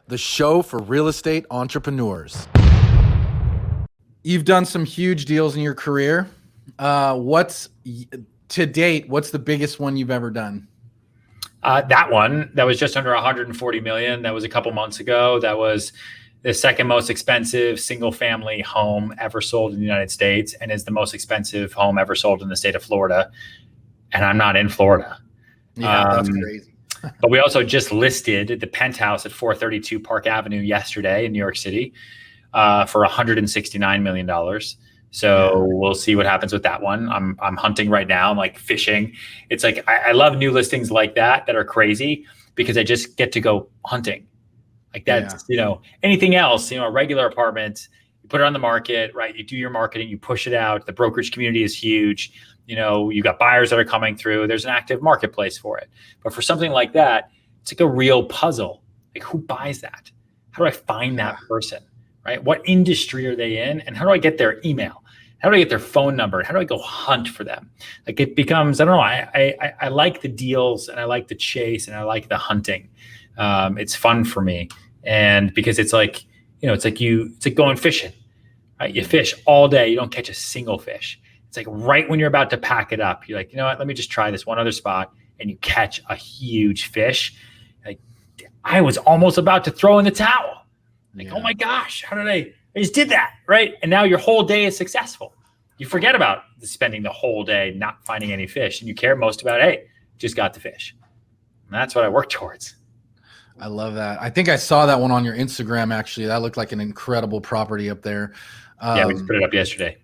the show for real estate entrepreneurs. You've done some huge deals in your career. What's the biggest one you've ever done? That one, that was just under 140 million. That was a couple months ago. That was the second most expensive single family home ever sold in the United States, and is the most expensive home ever sold in the state of Florida. And I'm not in Florida. Yeah, that's crazy. But we also just listed the penthouse at 432 Park Avenue yesterday in New York City for $169 million. So we'll see what happens with that one. I'm hunting right now. I'm like fishing. It's like I love new listings like that are crazy because I just get to go hunting. Like that's, anything else, a regular apartment, you put it on the market, right? You do your marketing, you push it out. The brokerage community is huge. You got buyers that are coming through. There's an active marketplace for it. But for something like that, it's like a real puzzle. Like, who buys that? How do I find that person, right? What industry are they in? And how do I get their email? How do I get their phone number? How do I go hunt for them? Like, it becomes, I don't know. I like the deals, and I like the chase, and I like the hunting. It's fun for me. And because it's like, it's like going fishing, right? You fish all day. You don't catch a single fish. It's like right when you're about to pack it up, you're like, you know what, let me just try this one other spot, and you catch a huge fish. Like, I was almost about to throw in the towel. Like, oh my gosh, how did I just did that, right? And now your whole day is successful. You forget about spending the whole day not finding any fish, and you care most about, hey, just got the fish. And that's what I work towards. I love that. I think I saw that one on your Instagram, actually. That looked like an incredible property up there. Yeah, we just put it up yesterday.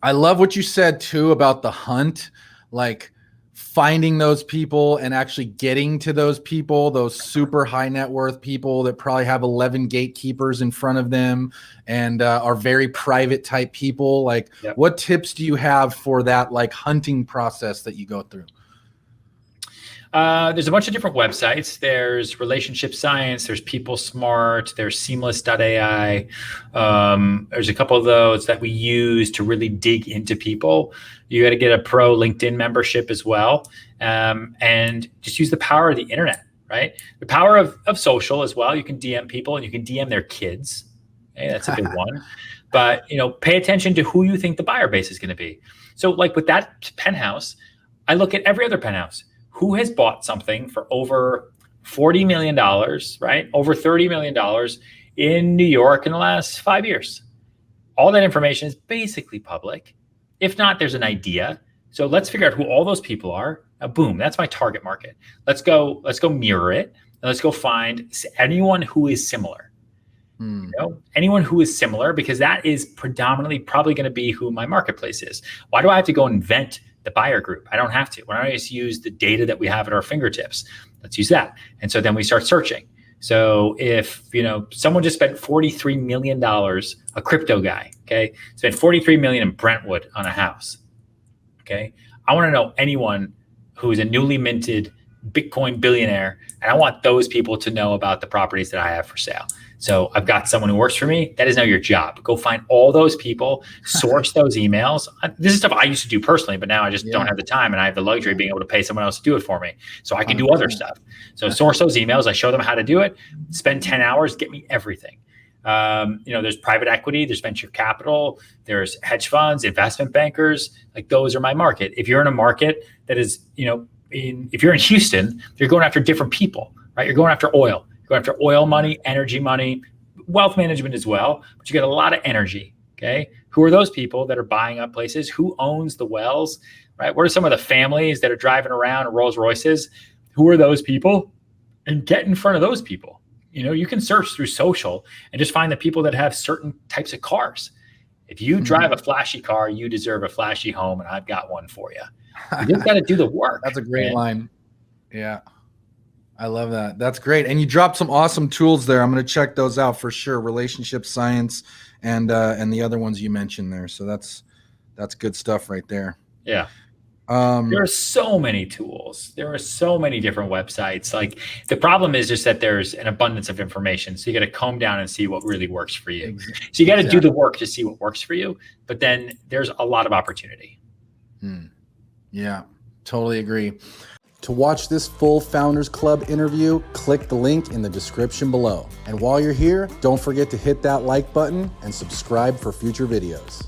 I love what you said too about the hunt, like finding those people and actually getting to those people, those super high net worth people that probably have 11 gatekeepers in front of them and are very private type people. Like, what tips do you have for that, like, hunting process that you go through? There's a bunch of different websites. There's Relationship Science, there's People Smart, there's Seamless.ai. There's a couple of those that we use to really dig into people. You got to get a pro LinkedIn membership as well. And just use the power of the internet, right? The power of social as well. You can DM people, and you can DM their kids. Okay, that's a big one. But, pay attention to who you think the buyer base is going to be. So like with that penthouse, I look at every other penthouse. Who has bought something for over $40 million, right? Over $30 million in New York in the last 5 years. All that information is basically public. If not, there's an idea. So let's figure out who all those people are. Now, boom, that's my target market. Let's go mirror it. And let's go find anyone who is similar. Anyone who is similar, because that is predominantly probably going to be who my marketplace is. Why do I have to go invent the buyer group? I don't have to. Why don't I just use the data that we have at our fingertips? Let's use that. And so then we start searching. So if, someone just spent $43 million, a crypto guy, okay, spent $43 million in Brentwood on a house. Okay. I want to know anyone who is a newly minted Bitcoin billionaire. And I want those people to know about the properties that I have for sale. So I've got someone who works for me. That is now your job. Go find all those people, source those emails. This is stuff I used to do personally, but now I just don't have the time, and I have the luxury of being able to pay someone else to do it for me. So I can do other stuff. So source those emails. I show them how to do it. Spend 10 hours, get me everything. There's private equity, there's venture capital, there's hedge funds, investment bankers. Like, those are my market. If you're in a market that is, if you're in Houston, you're going after different people, right? You're going after oil. Go after oil money, energy money, wealth management as well, but you get a lot of energy, okay? Who are those people that are buying up places? Who owns the wells, right? What are some of the families that are driving around in Rolls Royces? Who are those people? And get in front of those people. You can search through social and just find the people that have certain types of cars. If you drive a flashy car, you deserve a flashy home, and I've got one for you. You just got to do the work. That's a great line. Yeah. I love that. That's great. And you dropped some awesome tools there. I'm going to check those out for sure. Relationship Science and the other ones you mentioned there. So that's good stuff right there. Yeah. There are so many tools. There are so many different websites. Like, the problem is just that there's an abundance of information. So you got to comb down and see what really works for you. So you got to do the work to see what works for you. But then there's a lot of opportunity. Yeah, totally agree. To watch this full Founders Club interview, click the link in the description below. And while you're here, don't forget to hit that like button and subscribe for future videos.